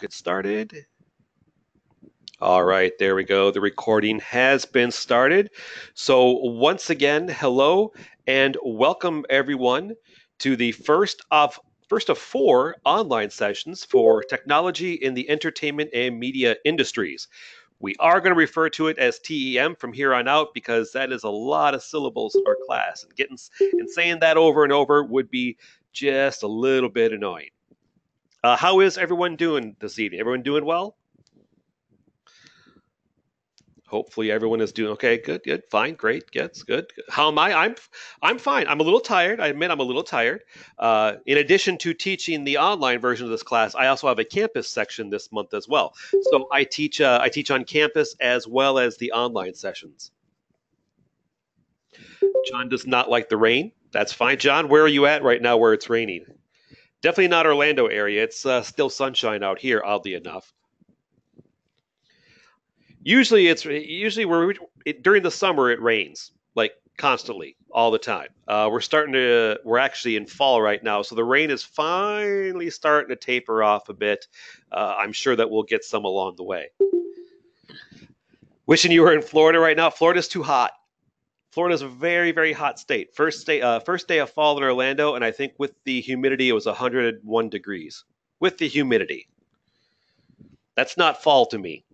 Get started. All right, there we go. The recording has been started. So, once again, hello and welcome everyone to the first of four online sessions for technology in the entertainment and media industries. We are going to refer to it as TEM from here on out because that is a lot of syllables in our class, and saying that over and over would be just a little bit annoying. How is everyone doing this evening? Everyone doing well? Hopefully everyone is doing okay. Good, good, fine, great, yes, good. How am I? I'm fine. I'm a little tired. I admit I'm a little tired. In addition to teaching the online version of this class, I also have a campus section this month as well. So I teach on campus as well as the online sessions. John does not like the rain. That's fine. John, where are you at right now where it's raining? Definitely not Orlando area. It's still sunshine out here, oddly enough. Usually during the summer it rains like constantly all the time. We're actually in fall right now, so the rain is finally starting to taper off a bit. I'm sure that we'll get some along the way. Wishing you were in Florida right now. Florida's too hot. Florida's a very, very hot state. First day of fall in Orlando, and I think with the humidity, it was 101 degrees. With the humidity, that's not fall to me.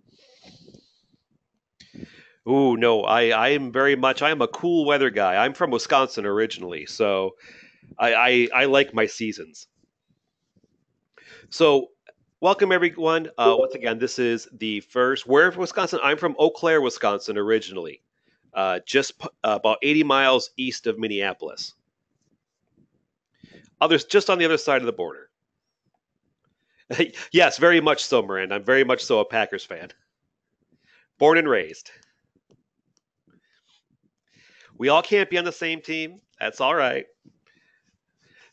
Ooh, no, I am very much, I am a cool weather guy. I'm from Wisconsin originally, so I like my seasons. So, welcome everyone. Once again, this is the first, where in Wisconsin? I'm from Eau Claire, Wisconsin originally, about 80 miles east of Minneapolis. Others just on the other side of the border. Yes, very much so, Miranda. I'm very much so a Packers fan. Born and raised. We all can't be on the same team. That's all right.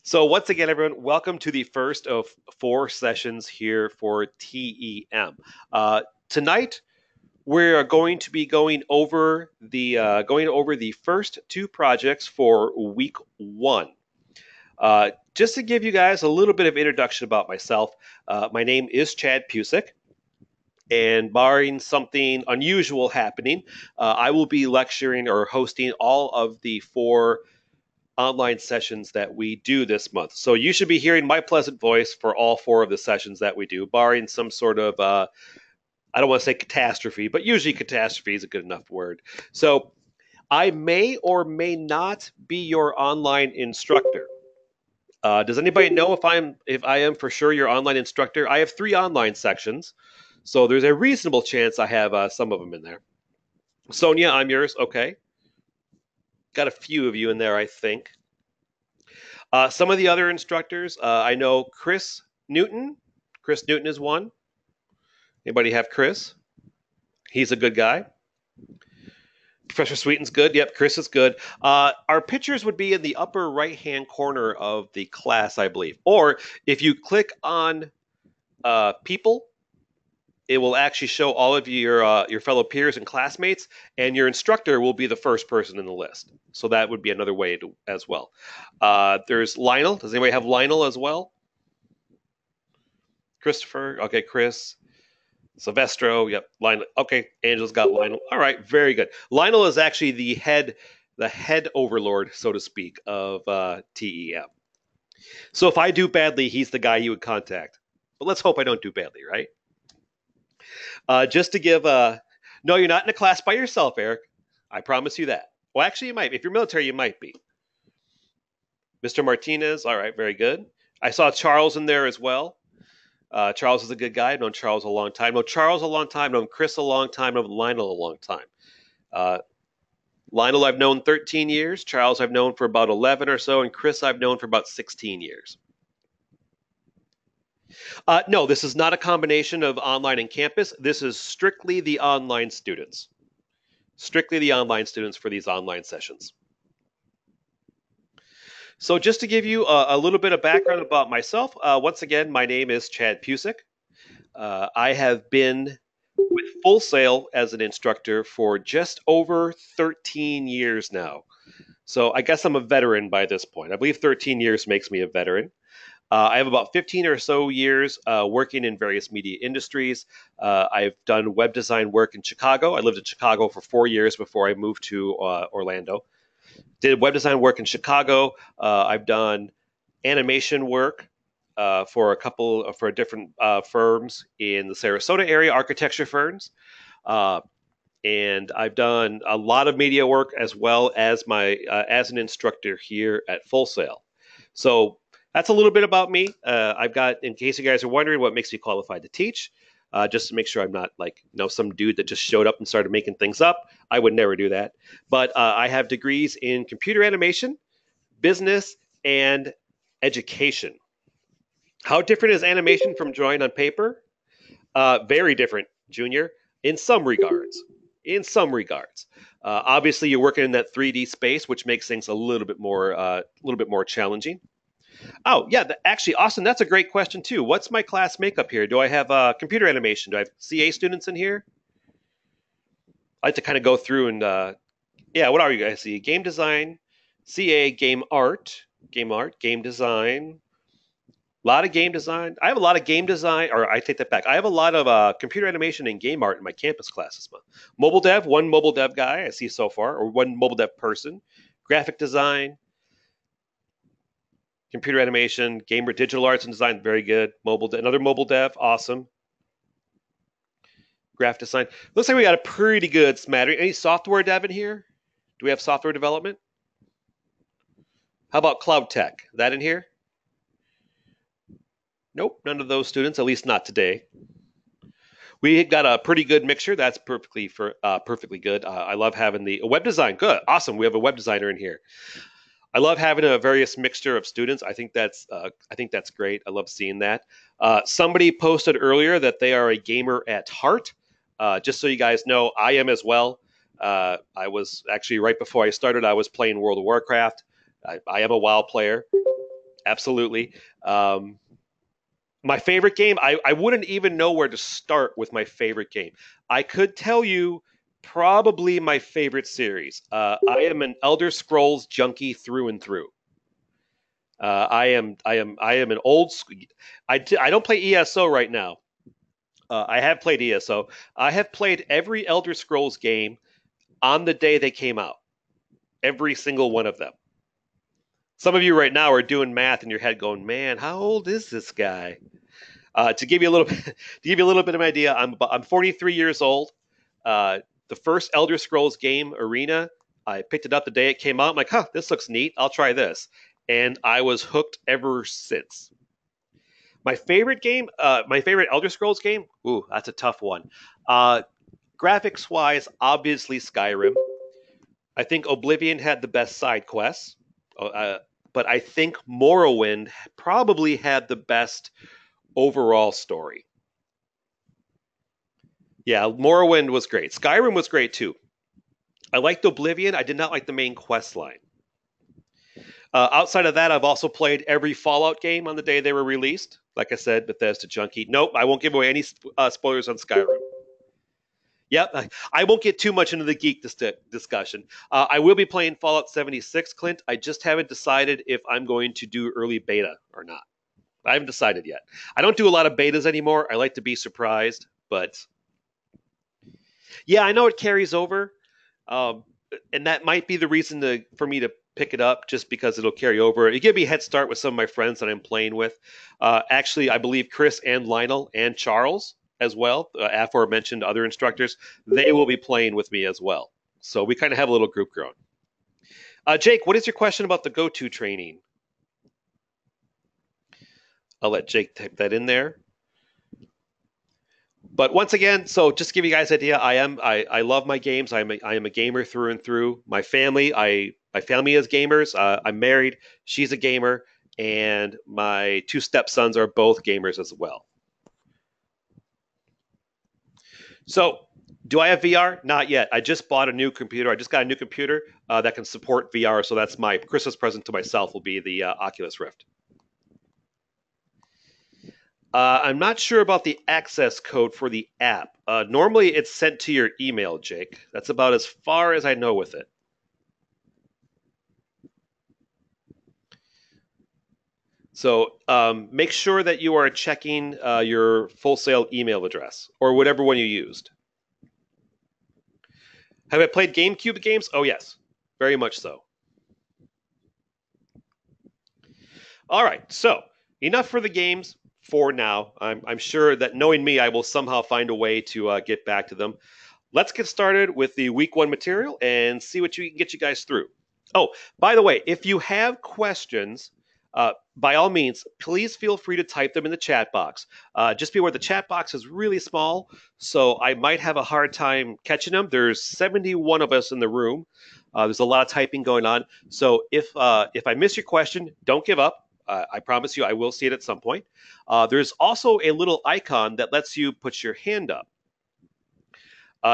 So, once again, everyone, welcome to the first of four sessions here for TEM. Tonight, we're going to be going over the first two projects for week one. Just to give you guys a little bit of introduction about myself, my name is Chad Pusick, and barring something unusual happening, I will be lecturing or hosting all of the four online sessions that we do this month. So you should be hearing my pleasant voice for all four of the sessions that we do, barring some sort of, I don't want to say catastrophe, but usually catastrophe is a good enough word. So I may or may not be your online instructor. Does anybody know if I am for sure your online instructor? I have three online sections, so there's a reasonable chance I have some of them in there. Sonia, I'm yours. Okay, got a few of you in there, I think. Some of the other instructors, I know Chris Newton. Chris Newton is one. Anybody have Chris? He's a good guy. Professor Sweeten's good. Yep, Chris is good. Our pictures would be in the upper right-hand corner of the class, I believe. Or if you click on people, it will actually show all of your fellow peers and classmates, and your instructor will be the first person in the list. So that would be another way as well. There's Lionel. Does anybody have Lionel as well? Christopher. Okay, Chris. Silvestro. Yep. Lionel. Okay, Angela's got Lionel. All right, very good. Lionel is actually the head overlord, so to speak, of TEM. So if I do badly, he's the guy you would contact. But let's hope I don't do badly, right? Just to give no, you're not in a class by yourself, Eric. I promise you that. Well, actually, you might. If you're military, you might be. Mr. Martinez. All right, very good. I saw Charles in there as well. Charles is a good guy. I've known Charles a long time. I've known Charles a long time. I've known Chris a long time. I've known Lionel a long time. Uh, Lionel I've known 13 years. Charles I've known for about 11 or so. And Chris I've known for about 16 years. No, this is not a combination of online and campus. This is strictly the online students. Strictly the online students for these online sessions. So just to give you a little bit of background about myself, once again, my name is Chad Pusick. I have been with Full Sail as an instructor for just over 13 years now. So I guess I'm a veteran by this point. I believe 13 years makes me a veteran. I have about 15 or so years working in various media industries. I've done web design work in Chicago. I lived in Chicago for 4 years before I moved to Orlando. Did web design work in Chicago. I've done animation work for different firms in the Sarasota area, architecture firms. Uh, and I've done a lot of media work as well as my as an instructor here at Full Sail. So that's a little bit about me. I've got, in case you guys are wondering, what makes me qualified to teach. Just to make sure I'm not like some dude that just showed up and started making things up. I would never do that. But I have degrees in computer animation, business, and education. How different is animation from drawing on paper? Very different, Junior, in some regards. In some regards, obviously you're working in that 3D space, which makes things a little bit more challenging. Oh yeah, actually, Austin, that's a great question too. What's my class makeup here? Do I have computer animation? Do I have CA students in here? I like to kind of go through and yeah, what are you guys? See, game design, CA, game art, game design, a lot of game design. I have a lot of game design, or I take that back. I have a lot of computer animation and game art in my campus classes. Mobile dev, one mobile dev guy I see so far, or one mobile dev person. Graphic design, computer animation, gamer, digital arts and design, very good. Another mobile dev, awesome. Graphic design. Looks like we got a pretty good smattering. Any software dev in here? Do we have software development? How about cloud tech? That in here? Nope, none of those students, at least not today. We got a pretty good mixture. That's perfectly good. I love having the web design. Good, awesome. We have a web designer in here. I love having a various mixture of students. I think that's great. I love seeing that. Somebody posted earlier that they are a gamer at heart. Just so you guys know, I am as well. I was actually right before I started. I was playing World of Warcraft. I am a WoW player, absolutely. My favorite game, I wouldn't even know where to start with my favorite game. I could tell you probably my favorite series. I am an Elder Scrolls junkie through and through. I am an old. I don't play ESO right now. I have played ESO. I have played every Elder Scrolls game on the day they came out. Every single one of them. Some of you right now are doing math in your head, going, "Man, how old is this guy?" To give you a little to give you a little bit of an idea, I'm 43 years old. The first Elder Scrolls game, Arena, I picked it up the day it came out. I'm like, huh, this looks neat. I'll try this, and I was hooked ever since. My favorite Elder Scrolls game. Ooh, that's a tough one. Uh, Graphics wise, obviously Skyrim. I think Oblivion had the best side quests, but I think Morrowind probably had the best overall story. Yeah, Morrowind was great. Skyrim was great too. I liked Oblivion. I did not like the main quest line. Outside of that, I've also played every Fallout game on the day they were released. Like I said, Bethesda junkie. Nope, I won't give away any spoilers on Skyrim. Yep, I won't get too much into the geek discussion. I will be playing Fallout 76, Clint. I just haven't decided if I'm going to do early beta or not. I haven't decided yet. I don't do a lot of betas anymore. I like to be surprised, but yeah, I know it carries over, um, and that might be the reason for me to pick it up, just because it'll carry over. It give me a head start with some of my friends that I'm playing with. Actually, I believe Chris and Lionel and Charles as well, aforementioned other instructors, they will be playing with me as well. So we kind of have a little group growing. Jake, what is your question about the GoTo training? I'll let Jake type that in there. But once again, so just to give you guys an idea, I love my games. I am a gamer through and through. My family is gamers. I'm married. She's a gamer, and my two stepsons are both gamers as well. So, do I have VR? Not yet. I just bought a new computer. I just got a new computer that can support VR. So that's my Christmas present to myself. Will be the Oculus Rift. I'm not sure about the access code for the app. Normally, it's sent to your email, Jake. That's about as far as I know with it. So make sure that you are checking your Full Sail email address or whatever one you used. Have I played GameCube games? Oh, yes, very much so. All right, so enough for the games for now. I'm sure that knowing me, I will somehow find a way to get back to them. Let's get started with the week one material and see what you can get you guys through. Oh, by the way, if you have questions, by all means, please feel free to type them in the chat box. Just be aware the chat box is really small, so I might have a hard time catching them. There's 71 of us in the room. There's a lot of typing going on. So if I miss your question, don't give up. I promise you I will see it at some point. There's also a little icon that lets you put your hand up.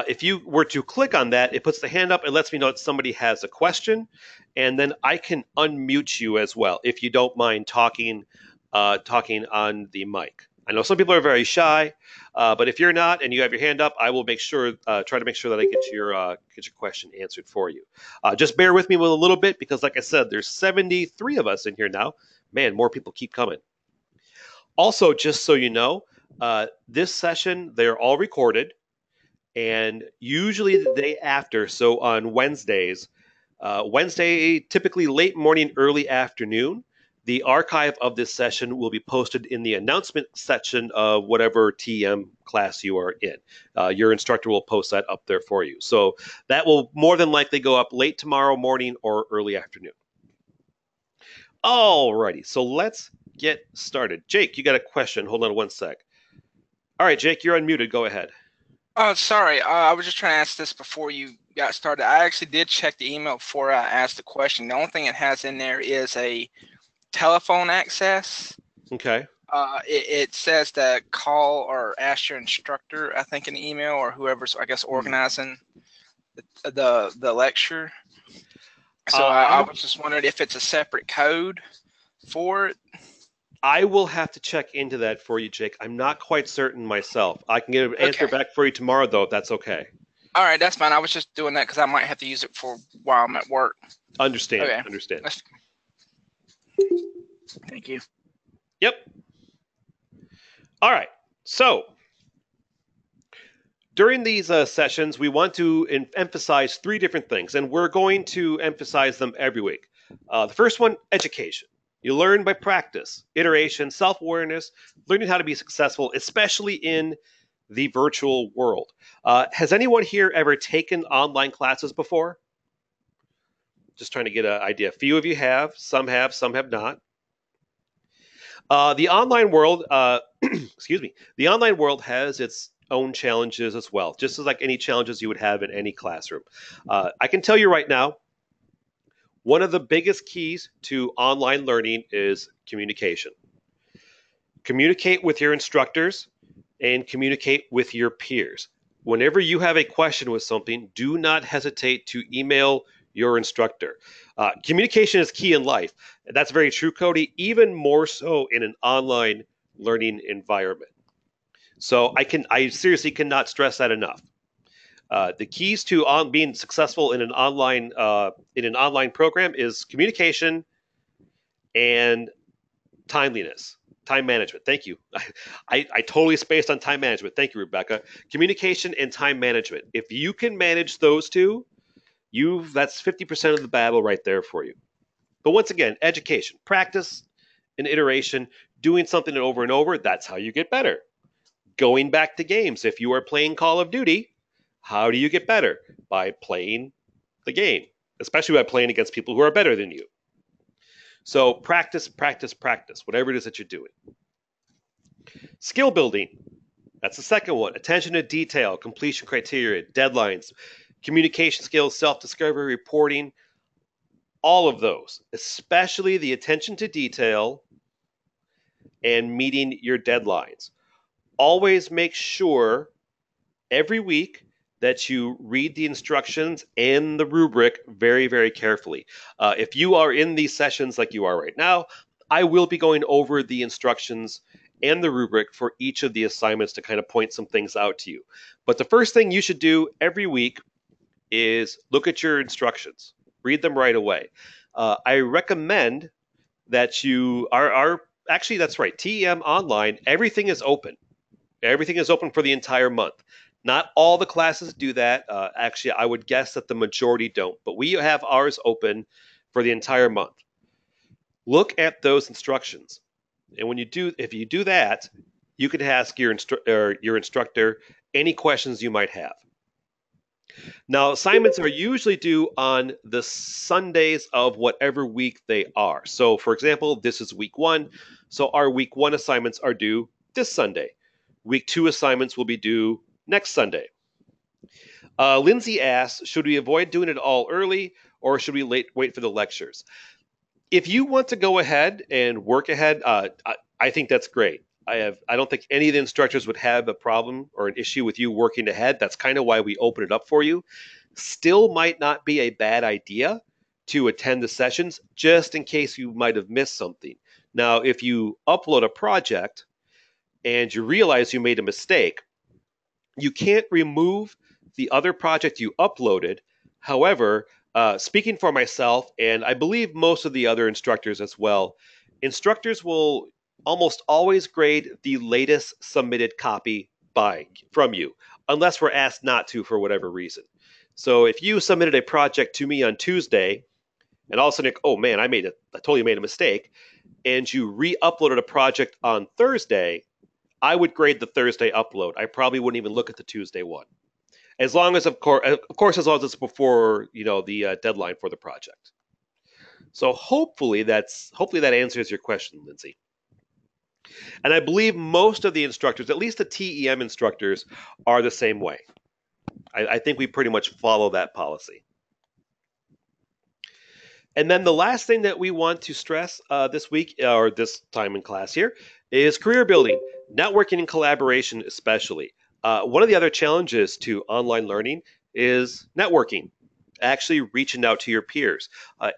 If you were to click on that, it puts the hand up and lets me know that somebody has a question, and then I can unmute you as well if you don't mind talking on the mic. I know some people are very shy, but if you're not and you have your hand up, I will make sure try to make sure that I get your question answered for you. Just bear with me with a little bit because, like I said, there's 73 of us in here now. Man, more people keep coming. Also, just so you know, this session they're all recorded. And usually the day after, so on Wednesdays, Wednesday, typically late morning, early afternoon, the archive of this session will be posted in the announcement section of whatever TM class you are in. Your instructor will post that up there for you. So that will more than likely go up late tomorrow morning or early afternoon. Alrighty, so let's get started. Jake, you got a question. Hold on one sec. All right, Jake, you're unmuted. Go ahead. Oh, sorry. I was just trying to ask this before you got started. I actually did check the email before I asked the question. The only thing it has in there is a telephone access. Okay. It says to call or ask your instructor, I think, in the email, or whoever's, I guess, organizing the lecture. So I was just wondering if it's a separate code for it. I will have to check into that for you, Jake. I'm not quite certain myself. I can get an answer back for you tomorrow, though, if that's okay. All right, that's fine. I was just doing that because I might have to use it for while I'm at work. Understand. Okay. Understand. Thank you. Yep. All right. So during these sessions, we want to emphasize three different things, and we're going to emphasize them every week. The first one, education. You learn by practice, iteration, self-awareness, learning how to be successful, especially in the virtual world. Has anyone here ever taken online classes before? Just trying to get an idea. A few of you have, some have not. The online world, excuse me, the online world has its own challenges as well, just as like any challenges you would have in any classroom. I can tell you right now, one of the biggest keys to online learning is communication. Communicate with your instructors and communicate with your peers. Whenever you have a question with something, do not hesitate to email your instructor. Communication is key in life. That's very true, Cody, even more so in an online learning environment. So I seriously cannot stress that enough. The keys to being successful in an online program is communication and timeliness, time management. Thank you. I totally spaced on time management. Thank you, Rebecca. Communication and time management. If you can manage those two, that's 50% of the battle right there for you. But once again, education, practice, and iteration, doing something over and over. That's how you get better. Going back to games. If you are playing Call of Duty, how do you get better? By playing the game, especially by playing against people who are better than you. So practice, practice, practice, whatever it is that you're doing. Skill building. That's the second one. Attention to detail, completion criteria, deadlines, communication skills, self-discovery, reporting, all of those, especially the attention to detail and meeting your deadlines. Always make sure every week that you read the instructions and the rubric very, very carefully. If you are in these sessions like you are right now, I will be going over the instructions and the rubric for each of the assignments to kind of point some things out to you. But the first thing you should do every week is look at your instructions. Read them right away. I recommend that our actually, that's right. TEM online, everything is open. Everything is open for the entire month. Not all the classes do that. Actually, I would guess that the majority don't, but we have ours open for the entire month. Look at those instructions, and if you do that, you can ask your instructor any questions you might have. Now, assignments are usually due on the Sundays of whatever week they are. So, for example, this is week one. So, our week one assignments are due this Sunday. Week two assignments will be due next Sunday. Lindsay asks, should we avoid doing it all early or should we wait for the lectures? If you want to go ahead and work ahead, I think that's great. I don't think any of the instructors would have a problem or an issue with you working ahead. That's kind of why we open it up for you. Still might not be a bad idea to attend the sessions just in case you might have missed something. Now, if you upload a project and you realize you made a mistake, you can't remove the other project you uploaded. However, speaking for myself, and I believe most of the other instructors as well, instructors will almost always grade the latest submitted copy from you, unless we're asked not to for whatever reason. So if you submitted a project to me on Tuesday, and all of a sudden, oh man, I totally made a mistake, and you re-uploaded a project on Thursday, I would grade the Thursday upload. I probably wouldn't even look at the Tuesday one, as long as, as long as it's before the deadline for the project. So hopefully that answers your question, Lindsay. And I believe most of the instructors, at least the TEM instructors, are the same way. I think we pretty much follow that policy. And then the last thing that we want to stress this week, or this time in class here, is career building, networking and collaboration especially. One of the other challenges to online learning is networking, actually reaching out to your peers.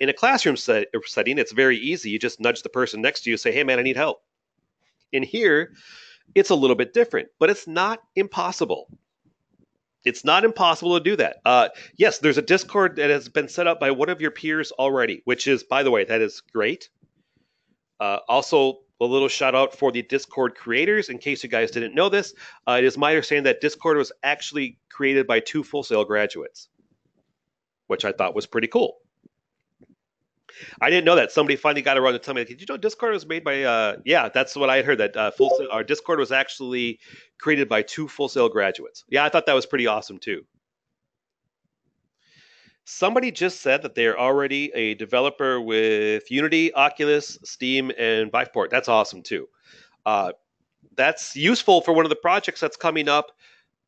In a classroom setting, it's very easy. You just nudge the person next to you, say, hey man, I need help. In here, it's a little bit different, but it's not impossible. It's not impossible to do that. Yes, there's a Discord that has been set up by one of your peers already, which is, by the way, that is great. Also, a little shout out for the Discord creators. In case you guys didn't know this, it is my understanding that Discord was actually created by 2 Full Sail graduates, which I thought was pretty cool. I didn't know that. Somebody finally got around to tell me, did you know Discord was made by, yeah, that's what I had heard, that our Discord was actually created by 2 Full Sail graduates. Yeah, I thought that was pretty awesome too. Somebody just said that they're already a developer with Unity, Oculus, Steam, and Viveport. That's awesome too. That's useful for one of the projects that's coming up.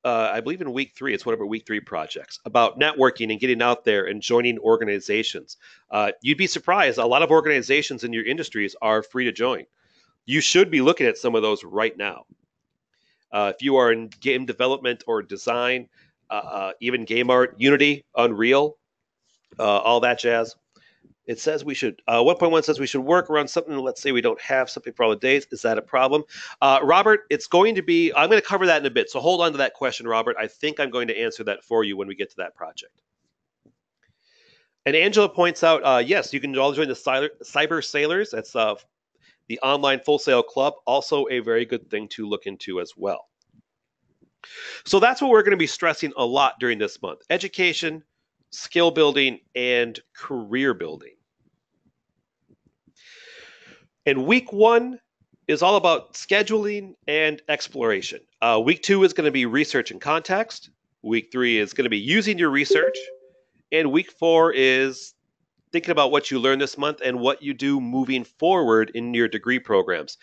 I believe in week 3, it's one of our week 3 projects about networking and getting out there and joining organizations. You'd be surprised. A lot of organizations in your industries are free to join. You should be looking at some of those right now. If you are in game development or design, even game art, Unity, Unreal, all that jazz. It says we should, 1.1 says we should work around something. Let's say we don't have something for all the days. Is that a problem? Robert, it's going to be, I'm going to cover that in a bit. So hold on to that question, Robert. I think I'm going to answer that for you when we get to that project. And Angela points out, yes, you can all join the Cyber Sailors. That's the online Full Sail Club. Also a very good thing to look into as well. So that's what we're going to be stressing a lot during this month. Education, skill building, and career building. And week 1 is all about scheduling and exploration. Week 2 is going to be research and context. Week 3 is going to be using your research. And week 4 is thinking about what you learned this month and what you do moving forward in your degree programs.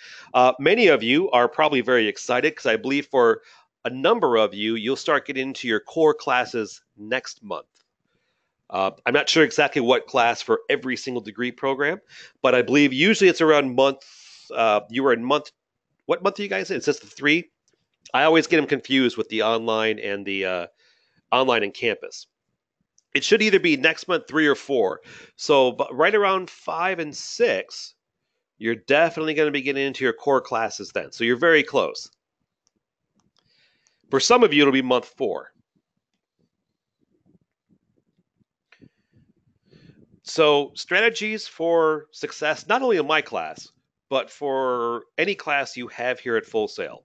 Many of you are probably very excited because I believe for a number of you, you'll start getting into your core classes next month. I'm not sure exactly what class for every single degree program, but I believe usually it's around month. You were in month. What month are you guys in? It's just the 3. I always get them confused with the online and the online and campus. It should either be next month 3 or 4. So right around 5 and 6, you're definitely going to be getting into your core classes then. So you're very close. For some of you, it'll be month 4. So strategies for success, not only in my class, but for any class you have here at Full Sail,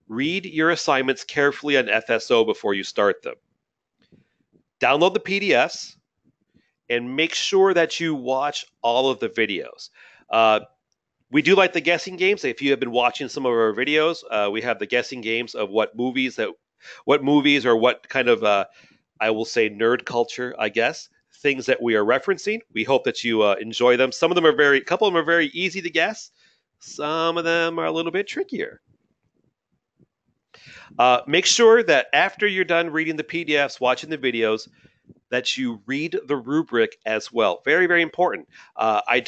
read your assignments carefully on FSO before you start them. Download the PDFs and make sure that you watch all of the videos. We do like the guessing games. If you have been watching some of our videos, we have the guessing games of what movies or what kind of, I will say, nerd culture, I guess, things that we are referencing. We hope that you enjoy them. Some of them a couple of them are very easy to guess. Some of them are a little bit trickier. Make sure that after you're done reading the PDFs, watching the videos, that you read the rubric as well. Very, very important. I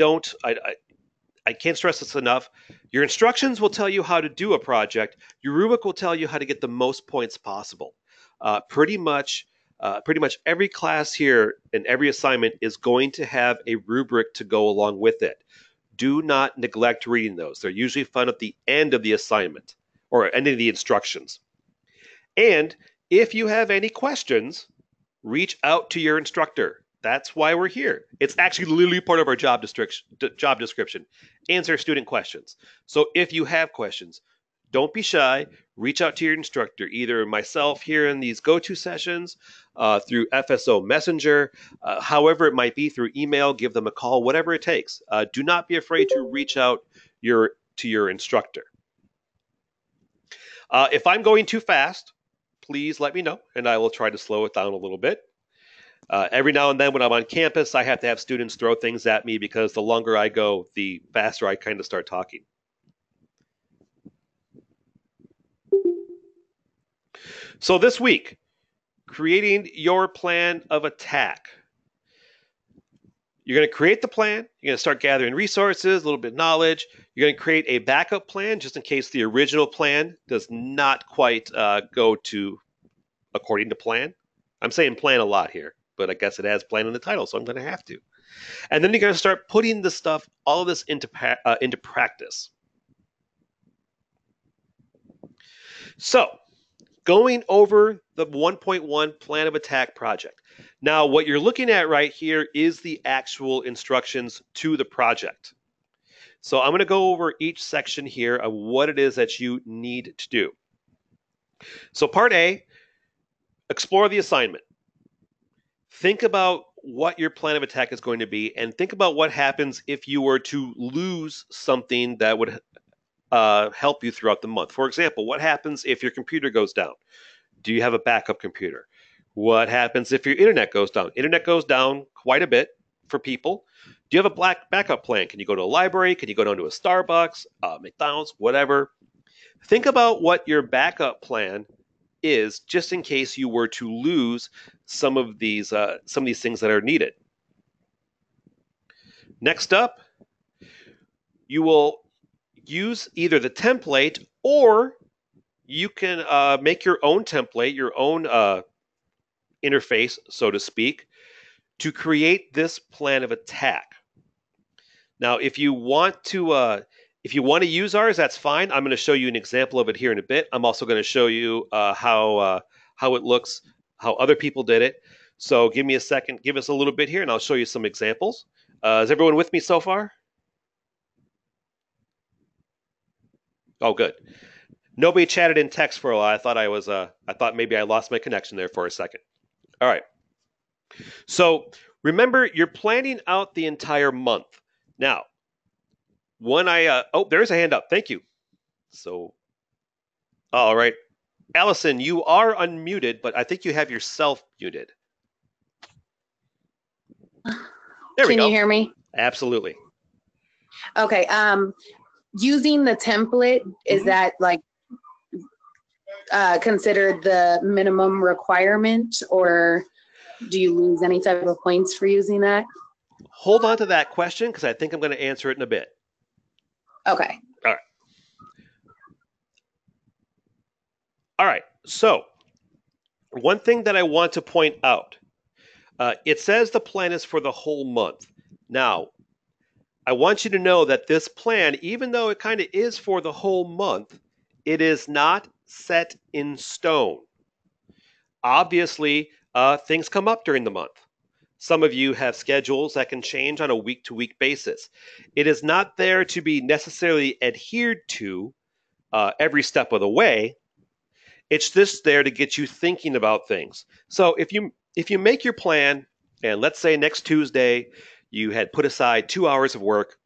can't stress this enough. Your instructions will tell you how to do a project. Your rubric will tell you how to get the most points possible. Pretty much every class here and every assignment is going to have a rubric to go along with it. Do not neglect reading those. They're usually found at the end of the assignment or end of the instructions. And if you have any questions, reach out to your instructor. That's why we're here. It's actually literally part of our job description. Answer student questions. So if you have questions, don't be shy. Reach out to your instructor, either myself here in these GoTo sessions, through FSO Messenger, however it might be, through email, give them a call, whatever it takes. Do not be afraid to reach out to your instructor. If I'm going too fast, please let me know, and I will try to slow it down a little bit. Every now and then when I'm on campus, I have to have students throw things at me because the longer I go, the faster I kind of start talking. So this week, creating your plan of attack. You're going to create the plan. You're going to start gathering resources, a little bit of knowledge. You're going to create a backup plan just in case the original plan does not quite go according to plan. I'm saying plan a lot here, but I guess it has plan in the title, so I'm going to have to. And then you're going to start putting this stuff, all of this into practice. So, going over the 1.1 plan of attack project. Now, what you're looking at right here is the actual instructions to the project. So I'm going to go over each section here of what it is that you need to do. So part A, explore the assignment. Think about what your plan of attack is going to be, and think about what happens if you were to lose something that would help you throughout the month. For example, what happens if your computer goes down? Do you have a backup computer? What happens if your internet goes down? Internet goes down quite a bit for people. Do you have a backup plan? Can you go to a library? Can you go down to a Starbucks, McDonald's, whatever? Think about what your backup plan is, just in case you were to lose some of these things that are needed. Next up, you will use either the template, or you can make your own template, your own interface, so to speak, to create this plan of attack. Now, if you want to use ours, that's fine. I'm going to show you an example of it here in a bit. I'm also going to show you how it looks, how other people did it. So give me a second, give us a little bit here, and I'll show you some examples. Is everyone with me so far? Oh, good. Nobody chatted in text for a while. I thought maybe I lost my connection there for a second. All right. So remember, you're planning out the entire month. Now, when there's a hand up. Thank you. So, all right. Allison, you are unmuted, but I think you have yourself muted. There we go. Can you hear me? Absolutely. Okay. Using the template, is that like considered the minimum requirement, or do you lose any type of points for using that? Hold on to that question, because I think I'm going to answer it in a bit. Okay. All right. All right. So one thing that I want to point out, it says the plan is for the whole month. Now, I want you to know that this plan, even though it kind of is for the whole month, it is not set in stone. Obviously, things come up during the month. Some of you have schedules that can change on a week-to-week basis. It is not there to be necessarily adhered to every step of the way. It's just there to get you thinking about things. So if you make your plan, and let's say next Tuesday you had put aside 2 hours of work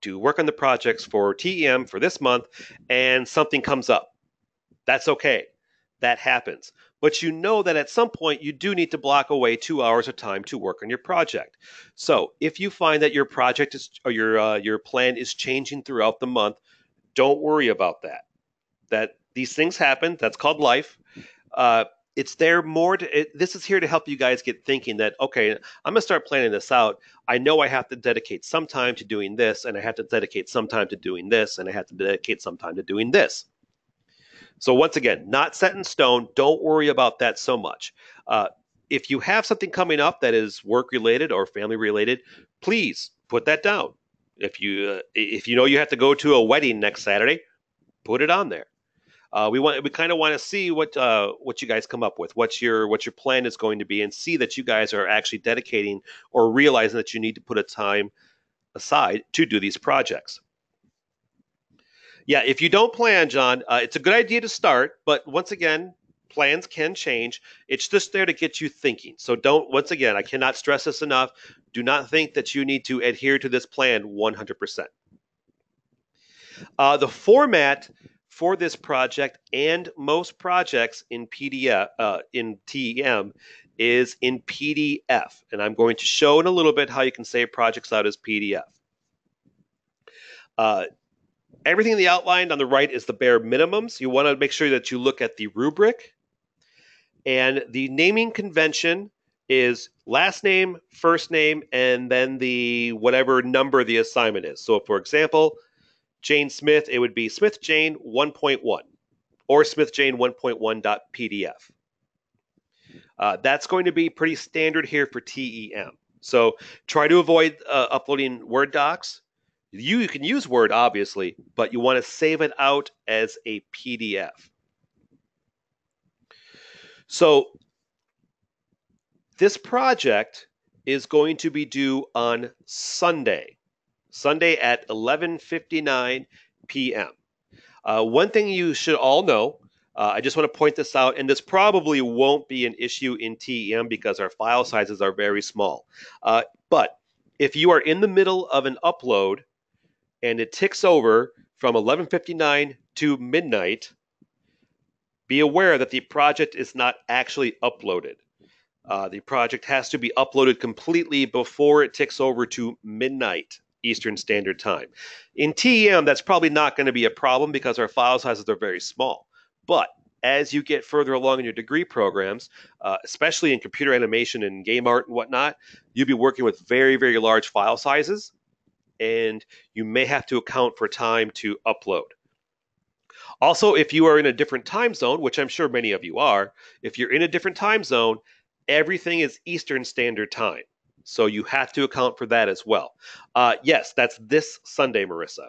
to work on the projects for TEM for this month, and something comes up, that's okay. That happens. But you know that at some point you do need to block away 2 hours of time to work on your project. So if you find that your project is or your plan is changing throughout the month, don't worry about that. That these things happen. That's called life. It's there more to. This is here to help you guys get thinking that okay, I'm gonna start planning this out. I know I have to dedicate some time to doing this, and I have to dedicate some time to doing this, and I have to dedicate some time to doing this. So once again, not set in stone. Don't worry about that so much. If you have something coming up that is work related or family related, please put that down. If you know you have to go to a wedding next Saturday, put it on there. We kind of want to see what you guys come up with, what your plan is going to be, and see that you guys are actually dedicating or realizing that you need to put a time aside to do these projects. Yeah, if you don't plan, John, it's a good idea to start, but once again, plans can change. It's just there to get you thinking. So once again, I cannot stress this enough. Do not think that you need to adhere to this plan 100%. The format for this project and most projects in PDF in TEM is in PDF, and I'm going to show in a little bit how you can save projects out as PDF. Everything in the outline on the right is the bare minimums. You want to make sure that you look at the rubric, and the naming convention is last name, first name, and then the whatever number the assignment is. So, for example, Jane Smith, it would be Smith Jane 1.1 or Smith Jane 1.1.pdf. That's going to be pretty standard here for TEM. So try to avoid uploading Word docs. You can use Word, obviously, but you want to save it out as a PDF. So this project is going to be due on Sunday at 11:59 p.m. One thing you should all know, I just want to point this out, and this probably won't be an issue in TEM because our file sizes are very small. But if you are in the middle of an upload and it ticks over from 11:59 to midnight, be aware that the project is not actually uploaded. The project has to be uploaded completely before it ticks over to midnight Eastern Standard Time. In TEM, that's probably not going to be a problem because our file sizes are very small. But as you get further along in your degree programs, especially in computer animation and game art and whatnot, you'll be working with very, very large file sizes, and you may have to account for time to upload. Also, if you are in a different time zone, which I'm sure many of you are, if you're in a different time zone, everything is Eastern Standard Time. So you have to account for that as well. Yes, that's this Sunday, Marissa.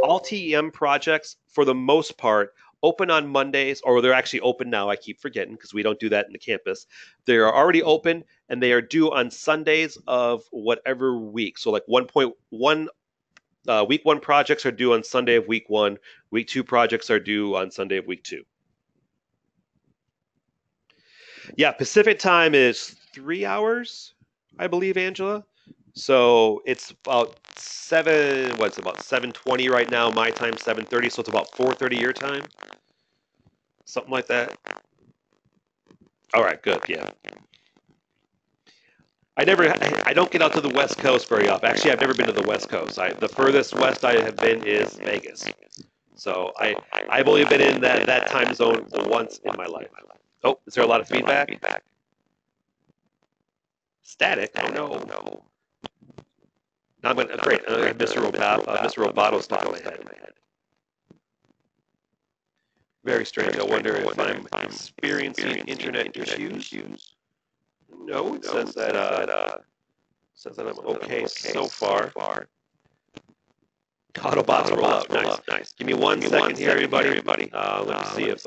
All TEM projects, for the most part, open on Mondays, or they're actually open now. I keep forgetting because we don't do that in the campus. They are already open, and they are due on Sundays of whatever week. So like 1.1 week 1 projects are due on Sunday of week 1. Week 2 projects are due on Sunday of week 2. Yeah, Pacific time is 3 hours, I believe, Angela. So it's about 7:20 right now, my time 7:30, so it's about 4:30 your time. Something like that. All right, good, yeah. I don't get out to the West Coast very often. Actually, I've never been to the West Coast. The furthest west I have been is Vegas. So I've only been in that time zone once in my life. Oh, is there a lot of feedback? Static? Oh no. Now I'm going to, great, Mr. Robato's stuck in my head. Very strange. I wonder if I'm experiencing internet issues. No, it says that I'm okay so far. Autobots roll out. Nice. Give me one second here, everybody. Let's see if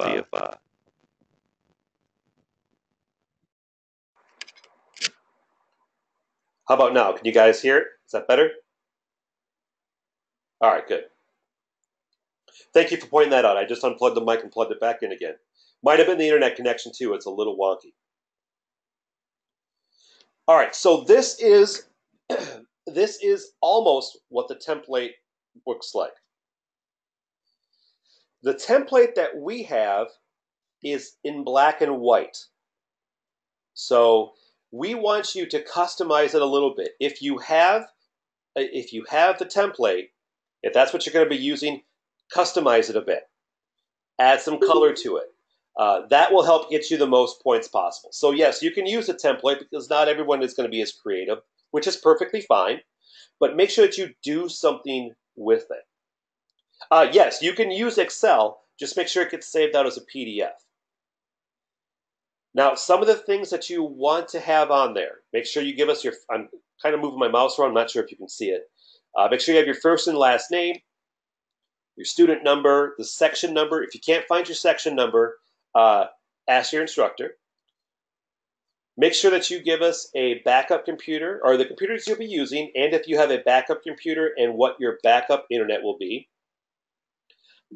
How about now? Can you guys hear it? Is that better? All right, good. Thank you for pointing that out. I just unplugged the mic and plugged it back in again. Might have been the internet connection too. It's a little wonky. All right, so this is this is almost what the template looks like. The template that we have is in black and white. So we want you to customize it a little bit. If you have the template, if that's what you're going to be using, customize it a bit. Add some color to it. That will help get you the most points possible. So yes, you can use a template because not everyone is going to be as creative, which is perfectly fine. But make sure that you do something with it. Yes, you can use Excel. Just make sure it gets saved out as a PDF. Now, some of the things that you want to have on there, make sure you give us your, I'm kind of moving my mouse around, I'm not sure if you can see it. Make sure you have your first and last name, your student number, the section number. If you can't find your section number, ask your instructor. Make sure that you give us a backup computer or the computers you'll be using, and if you have a backup computer and what your backup internet will be.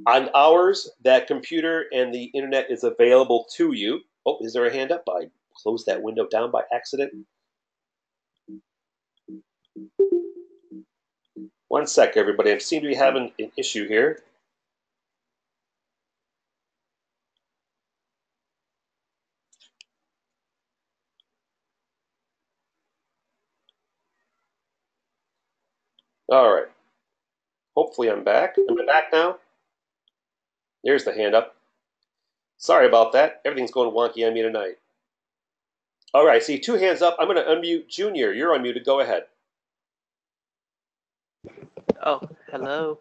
On ours, that computer and the internet is available to you. Oh, is there a hand up? I closed that window down by accident. One sec, everybody. I seem to be having an issue here. All right. Hopefully I'm back. Am I back now? There's the hand up. Sorry about that. Everything's going wonky on me tonight. All right, see, 2 hands up. I'm going to unmute Junior. You're unmuted. Go ahead. Oh, hello.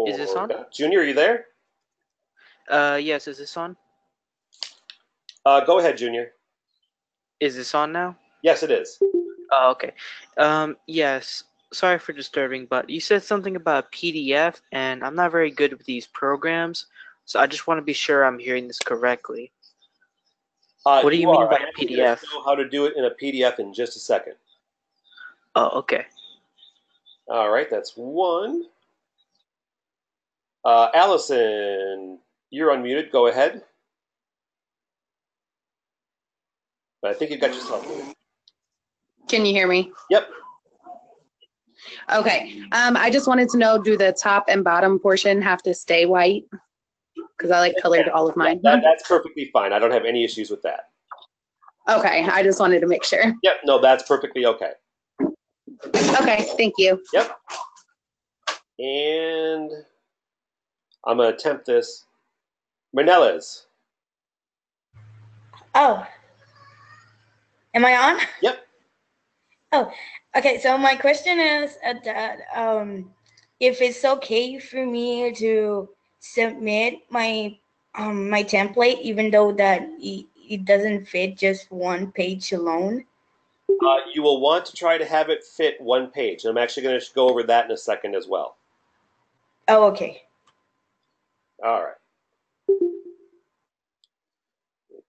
Is this on? Junior, are you there? Yes, is this on? Go ahead, Junior. Is this on now? Yes, it is. Oh, okay. Yes, sorry for disturbing, but you said something about PDF, and I'm not very good with these programs, so I just want to be sure I'm hearing this correctly. What do you mean by a PDF? Know how to do it in a PDF in just a second. Oh, okay. All right, that's 1. Allison, you're unmuted. Go ahead. But I think you got yourself muted. Can you hear me? Yep. Okay. I just wanted to know, do the top and bottom portion have to stay white? Because I colored all of mine. That's perfectly fine. I don't have any issues with that. Okay. I just wanted to make sure. Yep. No, that's perfectly okay. Okay. Thank you. Yep. And I'm going to attempt this. Manela's. Oh. Am I on? Yep. Oh, okay. So my question is that if it's okay for me to submit my my template, even though that it doesn't fit just one page alone. You will want to try to have it fit one page. I'm actually going to go over that in a second as well. Oh, okay. All right.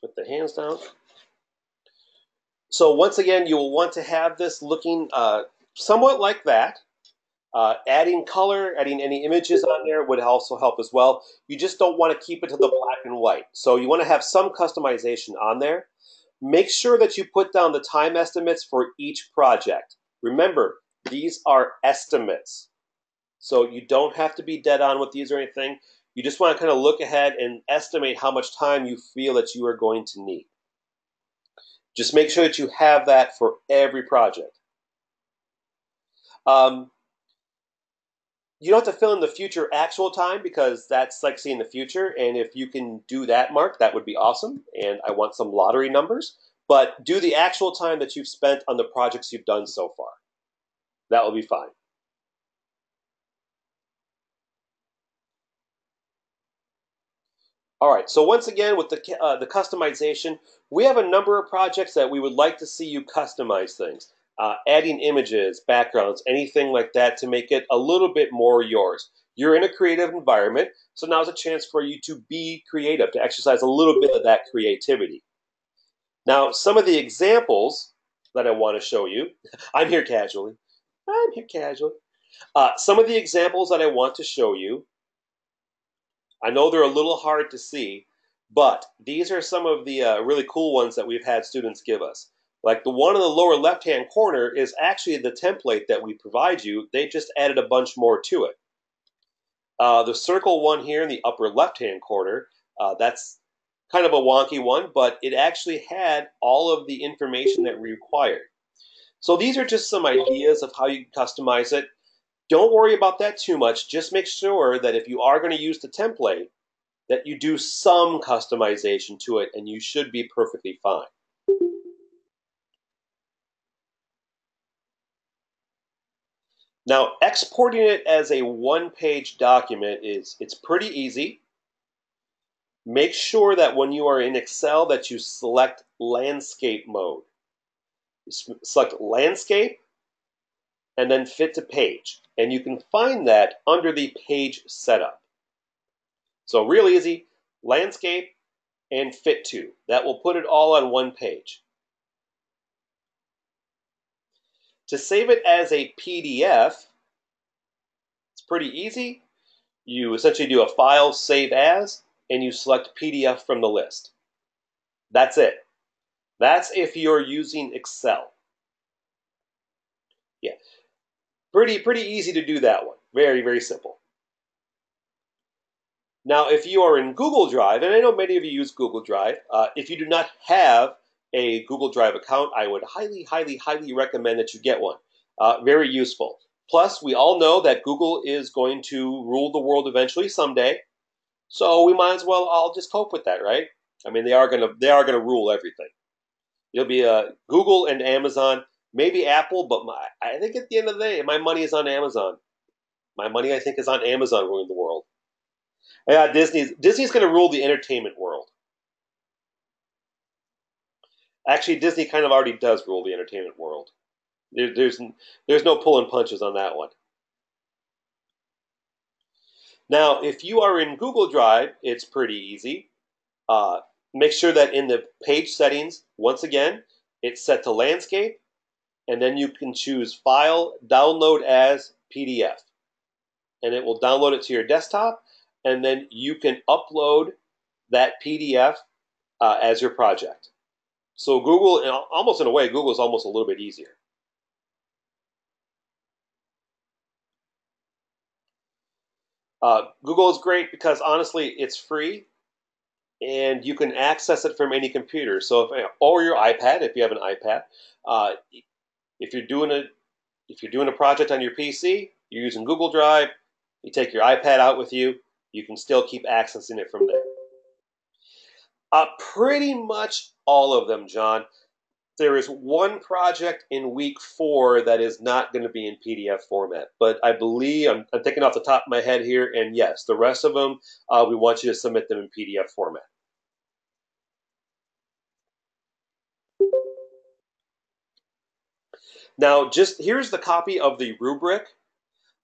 Put the hands down. So once again, you will want to have this looking somewhat like that. Adding color, adding any images on there would also help as well. You just don't want to keep it to the black and white. So you want to have some customization on there. Make sure that you put down the time estimates for each project. Remember, these are estimates. So you don't have to be dead on with these or anything. You just want to kind of look ahead and estimate how much time you feel that you are going to need. Just make sure that you have that for every project. You don't have to fill in the future actual time because that's like seeing the future. And if you can do that, Mark, that would be awesome. And I want some lottery numbers. But do the actual time that you've spent on the projects you've done so far. That will be fine. All right, so once again, with the customization, we have a number of projects that we would like to see you customize things. Adding images, backgrounds, anything like that to make it a little bit more yours. You're in a creative environment, so now's a chance for you to be creative, to exercise a little bit of that creativity. Now, some of the examples that I want to show you. I'm here casually. I'm here casually. Some of the examples that I want to show you, I know they're a little hard to see, but these are some of the really cool ones that we've had students give us. Like the one in the lower left-hand corner is actually the template that we provide you. They just added a bunch more to it. The circle one here in the upper left-hand corner, that's kind of a wonky one, but it actually had all of the information that we required. So these are just some ideas of how you can customize it. Don't worry about that too much. Just make sure that if you are going to use the template, that you do some customization to it, and you should be perfectly fine. Now, exporting it as a one-page document it's pretty easy. Make sure that when you are in Excel that you select landscape mode. Select landscape and then fit to page. And you can find that under the page setup. So real easy, landscape and fit to. That will put it all on one page. To save it as a PDF, it's pretty easy. You essentially do a file save as, and you select PDF from the list. That's it. That's if you're using Excel. Yeah, pretty easy to do that one. Very, very simple. Now, if you are in Google Drive, and I know many of you use Google Drive, if you do not have a Google Drive account, I would highly recommend that you get one. Very useful. Plus, we all know that Google is going to rule the world eventually someday, so we might as well all just cope with that, right? I mean, they are gonna rule everything. It'll be Google and Amazon, maybe Apple, but I think at the end of the day, my money is on Amazon. My money, I think, is on Amazon ruling the world. Yeah, Disney's going to rule the entertainment world. Actually, Disney kind of already does rule the entertainment world. There's no pulling punches on that one. Now, if you are in Google Drive, it's pretty easy. Make sure that in the page settings, once again, it's set to landscape, and then you can choose File, Download as PDF. And it will download it to your desktop, and then you can upload that PDF as your project. So Google, almost in a way, Google is almost a little bit easier. Google is great because honestly, it's free, and you can access it from any computer. So or your iPad, if you have an iPad. If you're doing a project on your PC, you're using Google Drive. You take your iPad out with you. You can still keep accessing it from there. Pretty much all of them, John. There is one project in week 4 that is not going to be in PDF format, but I believe I'm thinking off the top of my head here, and yes, the rest of them we want you to submit them in PDF format. Now, just here's the copy of the rubric.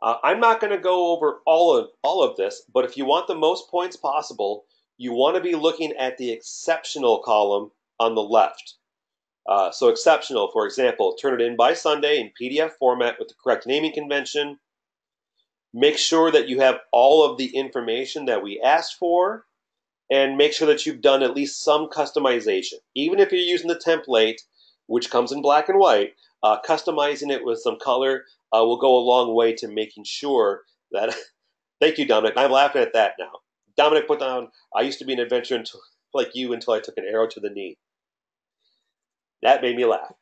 I'm not going to go over all of this, but if you want the most points possible, you want to be looking at the exceptional column on the left. So exceptional, for example, turn it in by Sunday in PDF format with the correct naming convention. Make sure that you have all of the information that we asked for, and make sure that you've done at least some customization. Even if you're using the template, which comes in black and white, customizing it with some color will go a long way to making sure that. Thank you, Dominic. I'm laughing at that now. Dominic put down, I used to be an adventurer like you until I took an arrow to the knee. That made me laugh.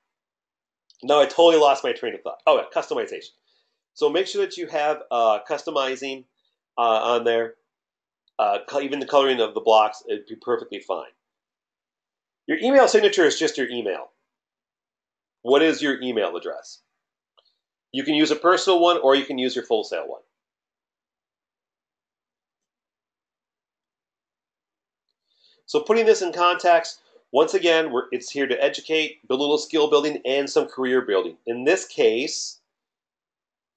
No, I totally lost my train of thought. Oh, yeah, customization. So make sure that you have customizing on there. Even the coloring of the blocks, it'd be perfectly fine. Your email signature is just your email. What is your email address? You can use a personal one or you can use your Full Sail one. So putting this in context, once again, it's here to educate, build a little skill building, and some career building. In this case,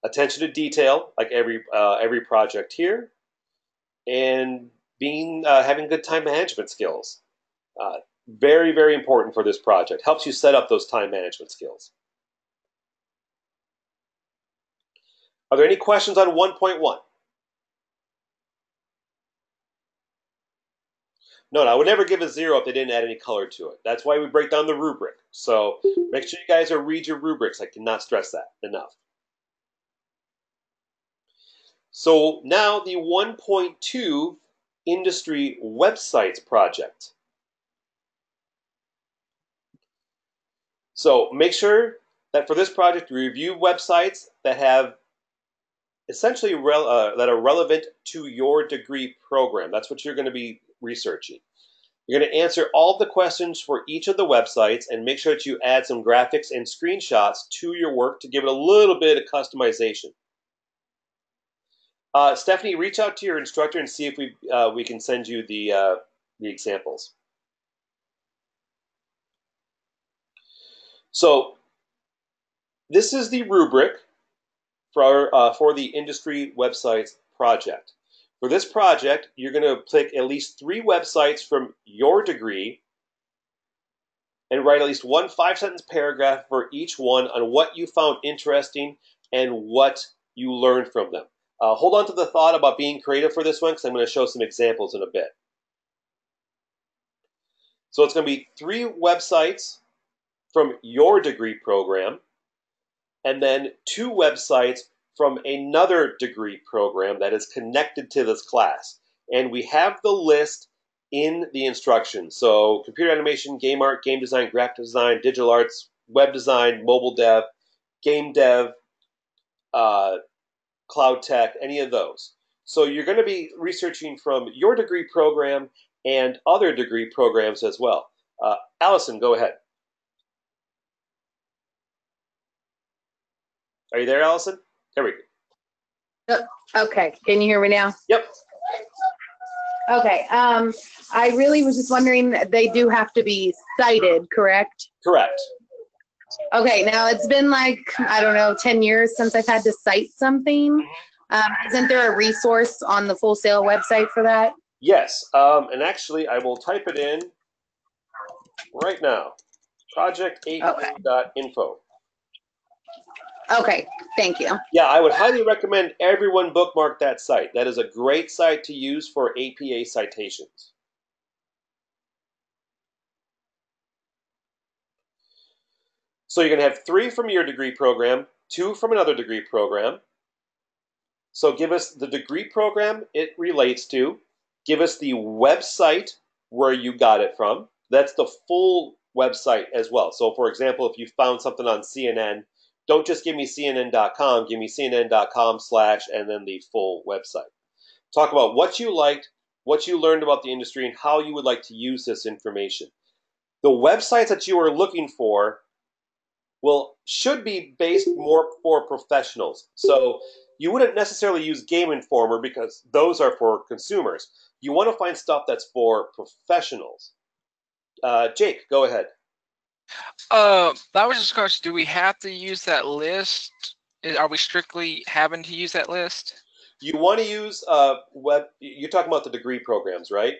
attention to detail, like every project here, and having good time management skills. Very, very important for this project. Helps you set up those time management skills. Are there any questions on 1.1? No, I would never give a 0 if they didn't add any color to it. That's why we break down the rubric. So make sure you guys read your rubrics. I cannot stress that enough. So now the 1.2 industry websites project. So make sure that for this project, you review websites that have essentially that are relevant to your degree program. That's what you're going to be researching. You're going to answer all the questions for each of the websites and make sure that you add some graphics and screenshots to your work to give it a little bit of customization. Stephanie, reach out to your instructor and see if we can send you the examples. So this is the rubric for the industry websites project. For this project, you're going to pick at least 3 websites from your degree and write at least one 5-sentence paragraph for each one on what you found interesting and what you learned from them. Hold on to the thought about being creative for this one because I'm going to show some examples in a bit. So it's going to be 3 websites from your degree program and then 2 websites from another degree program that is connected to this class. And we have the list in the instructions. So computer animation, game art, game design, graphic design, digital arts, web design, mobile dev, game dev, cloud tech, any of those. So you're going to be researching from your degree program and other degree programs as well. Allison, go ahead. Are you there, Allison? There we go. Okay, can you hear me now? Yep. Okay, I really was just wondering, they do have to be cited, correct? Correct. Okay, now it's been like, I don't know, 10 years since I've had to cite something. Isn't there a resource on the Full Sail website for that? Yes, and actually I will type it in right now. Project8.info. Okay, thank you. Yeah, I would highly recommend everyone bookmark that site. That is a great site to use for APA citations. So you're going to have 3 from your degree program, 2 from another degree program. So give us the degree program it relates to. Give us the website where you got it from. That's the full website as well. So for example, if you found something on CNN, don't just give me CNN.com, give me CNN.com/ and then the full website. Talk about what you liked, what you learned about the industry, and how you would like to use this information. The websites that you are looking for should be based more for professionals. So you wouldn't necessarily use Game Informer because those are for consumers. You want to find stuff that's for professionals. Jake, go ahead. That was just a question. Do we have to use that list? Are we strictly having to use that list? You want to use you're talking about the degree programs, right?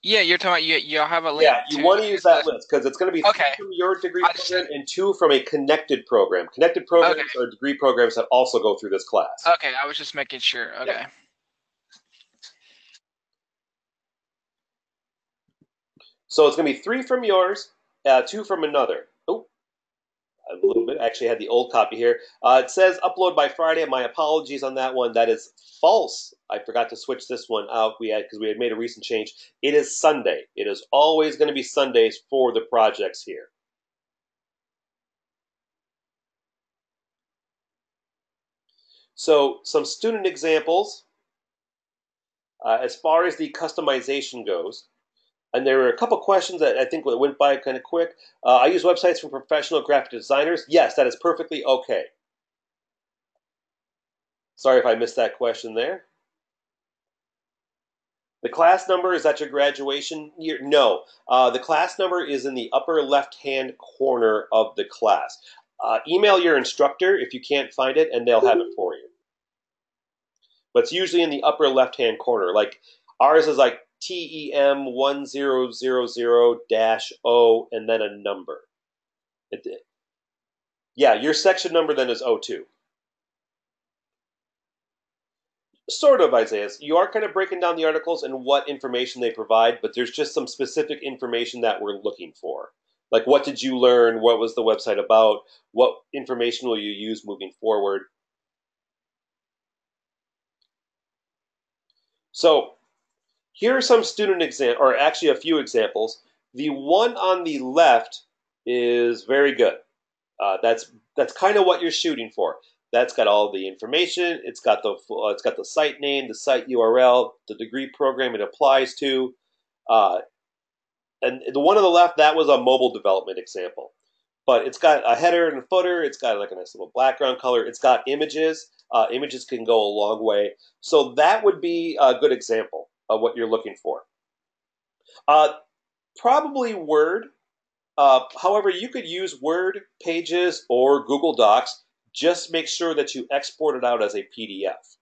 Yeah, you're talking about you'll have a link. Yeah, you want to use that list because it's going to be 3 from your degree program and 2 from a connected program. Connected programs are degree programs that also go through this class. Okay, I was just making sure. Okay. Yeah. So it's going to be 3 from yours, 2 from another. Oh, a little bit. I actually had the old copy here. It says upload by Friday. My apologies on that one. That is false. I forgot to switch this one out because we had made a recent change. It is Sunday. It is always going to be Sundays for the projects here. So some student examples as far as the customization goes. And there were a couple questions that I think went by kind of quick. I use websites for professional graphic designers. Yes, that is perfectly okay. Sorry if I missed that question there. The class number, is that your graduation year? No. The class number is in the upper left-hand corner of the class. Email your instructor if you can't find it, and they'll have it for you. But it's usually in the upper left-hand corner. Like ours is like TEM1000-O and then a number. Yeah, your section number then is O2. Sort of, Isaiah. You are kind of breaking down the articles and what information they provide, but there's just some specific information that we're looking for. Like, what did you learn? What was the website about? What information will you use moving forward? So here are some student examples, or actually a few examples. The one on the left is very good. That's kind of what you're shooting for. That's got all the information. It's got the site name, the site URL, the degree program it applies to, and the one on the left, that was a mobile development example. But it's got a header and a footer. It's got like a nice little background color. It's got images. Images can go a long way. So that would be a good example of what you're looking for. Probably Word. However, you could use Word, Pages, or Google Docs. Just make sure that you export it out as a PDF.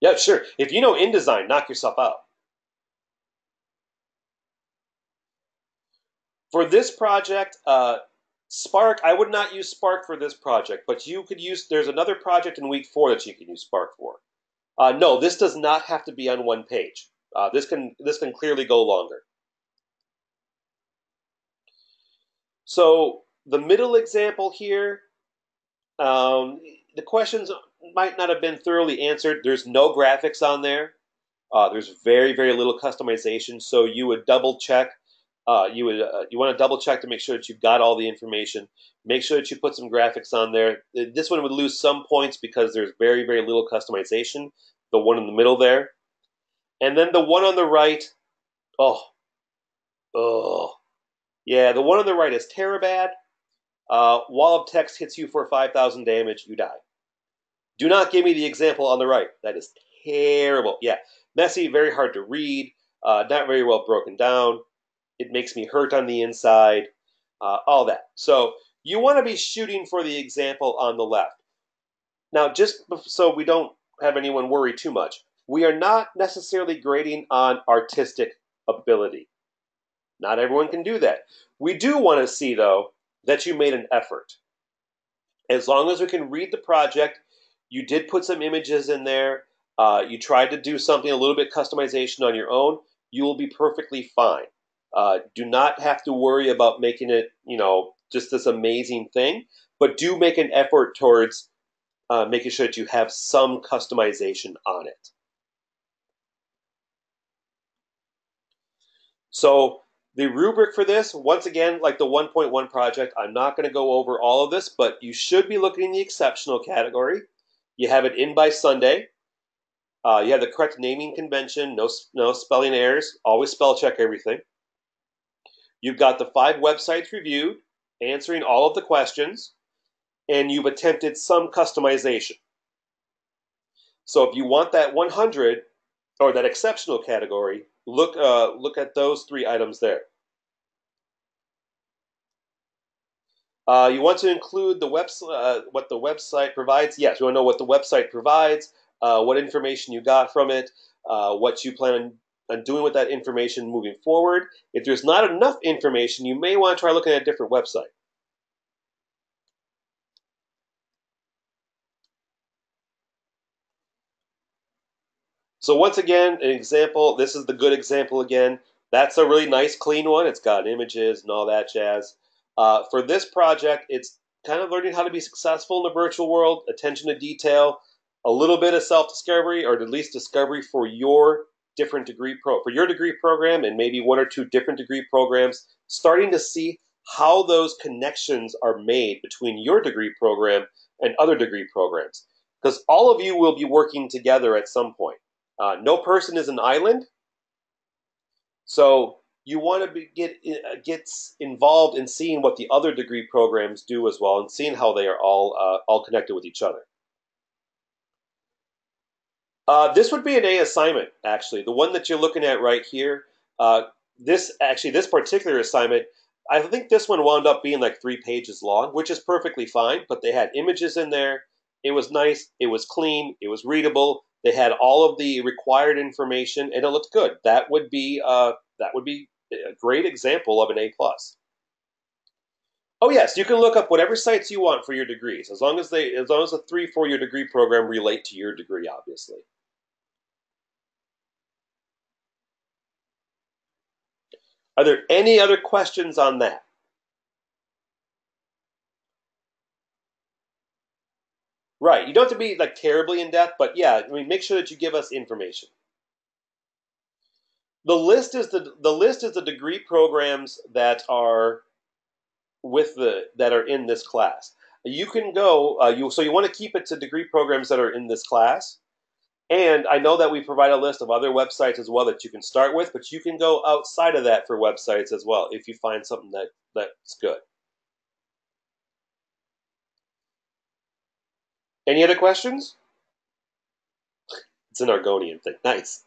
Yeah, sure. If you know InDesign, knock yourself out. For this project, Spark, I would not use Spark for this project, but you could use, there's another project in week 4 that you can use Spark for. No, this does not have to be on one page. This can clearly go longer. So the middle example here, the questions might not have been thoroughly answered. There's no graphics on there. There's very, very little customization. So you would double check. You want to double check to make sure that you've got all the information. Make sure that you put some graphics on there. This one would lose some points because there's very, very little customization. The one in the middle there. And then the one on the right, yeah, the one on the right is Terabad. Wall of text hits you for 5,000 damage, you die. Do not give me the example on the right. That is terrible. Yeah, messy, very hard to read, not very well broken down. It makes me hurt on the inside, all that. So you want to be shooting for the example on the left. Now, just so we don't have anyone worry too much, we are not necessarily grading on artistic ability. Not everyone can do that. We do want to see, though, that you made an effort. As long as we can read the project, you did put some images in there, you tried to do something, a little bit customization on your own, you will be perfectly fine. Do not have to worry about making it, just this amazing thing, but do make an effort towards making sure that you have some customization on it. So the rubric for this, once again, like the 1.1 project, I'm not going to go over all of this, but you should be looking in the exceptional category. You have it in by Sunday. You have the correct naming convention, no spelling errors, always spell check everything. You've got the 5 websites reviewed, answering all of the questions, and you've attempted some customization. So if you want that 100 or that exceptional category, look at those 3 items there. You want to include the website, what the website provides. Yes, you want to know what the website provides, what information you got from it, what you plan on doing with that information moving forward. If there's not enough information, you may want to try looking at a different website. So once again, an example, this is the good example again. That's a really nice, clean one. It's got images and all that jazz. For this project, it's kind of learning how to be successful in the virtual world, attention to detail, a little bit of self-discovery, or at least discovery for your different degree program, and maybe 1 or 2 different degree programs, starting to see how those connections are made between your degree program and other degree programs. Because all of you will be working together at some point. No person is an island, so you want to get involved in seeing what the other degree programs do as well, and seeing how they are all connected with each other. This would be an A assignment, actually. The one that you're looking at right here. This particular assignment, I think this one wound up being like 3 pages long, which is perfectly fine. But they had images in there. It was nice. It was clean. It was readable. They had all of the required information, and it looked good. That would be a great example of an A plus. Oh yes, you can look up whatever sites you want for your degrees, as long as the 3 4 year degree program relate to your degree, obviously. Are there any other questions on that? Right, you don't have to be like terribly in depth, but yeah, I mean, make sure that you give us information. The list is the degree programs that are that are in this class. You can go so you want to keep it to degree programs that are in this class. And I know that we provide a list of other websites as well that you can start with, but you can go outside of that for websites as well if you find something that's good. Any other questions? It's an Argonian thing. Nice.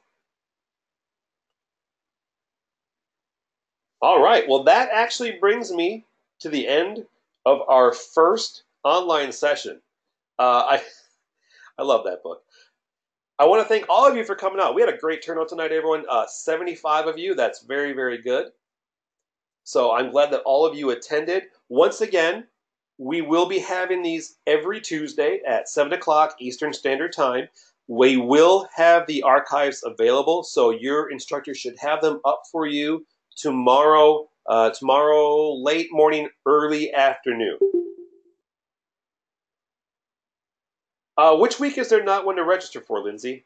All right. Well, that actually brings me to the end of our first online session. I love that book. I want to thank all of you for coming out. We had a great turnout tonight, everyone. 75 of you. That's very, very good. So I'm glad that all of you attended. Once again, we will be having these every Tuesday at 7 o'clock Eastern Standard Time. We will have the archives available, so your instructor should have them up for you tomorrow late morning, early afternoon. Which week is there not one to register for, Lindsay?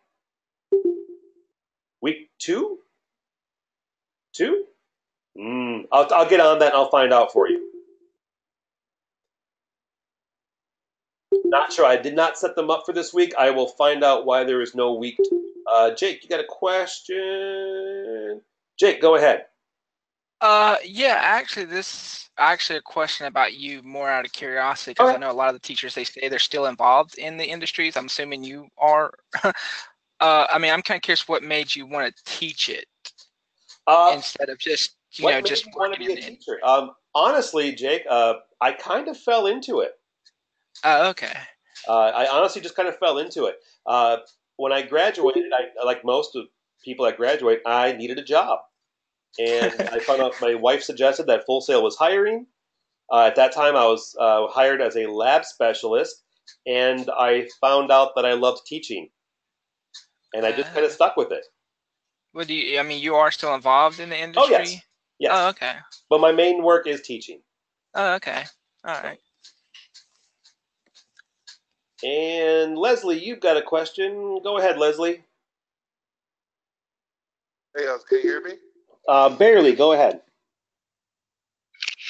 Week 2? 2? I'll get on that and I'll find out for you. Not sure. I did not set them up for this week. I will find out why there is no week. Jake, you got a question? Jake, go ahead. Yeah, actually, this actually a question about you more out of curiosity because I know a lot of the teachers they say they're still involved in the industries. I'm assuming you are. I mean, I'm kind of curious what made you want to teach it instead of just just want to be a teacher. Honestly, Jake, I kind of fell into it. Oh, okay. I honestly just kind of fell into it. When I graduated, like most of people that graduate, I needed a job. And I found out my wife suggested that Full Sail was hiring. At that time, I was hired as a lab specialist, and I found out that I loved teaching. And I just kind of stuck with it. Well, I mean, you are still involved in the industry? Oh, yes. Yes. Oh, okay. But my main work is teaching. Oh, okay. All right. And Leslie, you've got a question. Go ahead, Leslie. Hey, can you hear me? Barely. Go ahead.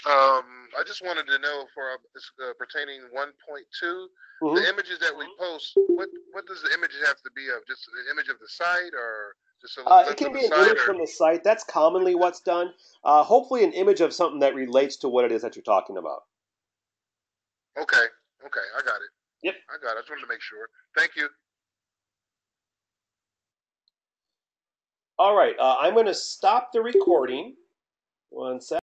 I just wanted to know for pertaining 1.2, the images that we post. What does the image have to be of? Just an image of the site, or just it can be an image from the site. That's commonly what's done. Hopefully, an image of something that relates to what it is that you're talking about. Okay. I got it. Yep. I got it. I just wanted to make sure. Thank you. All right. I'm going to stop the recording. One sec.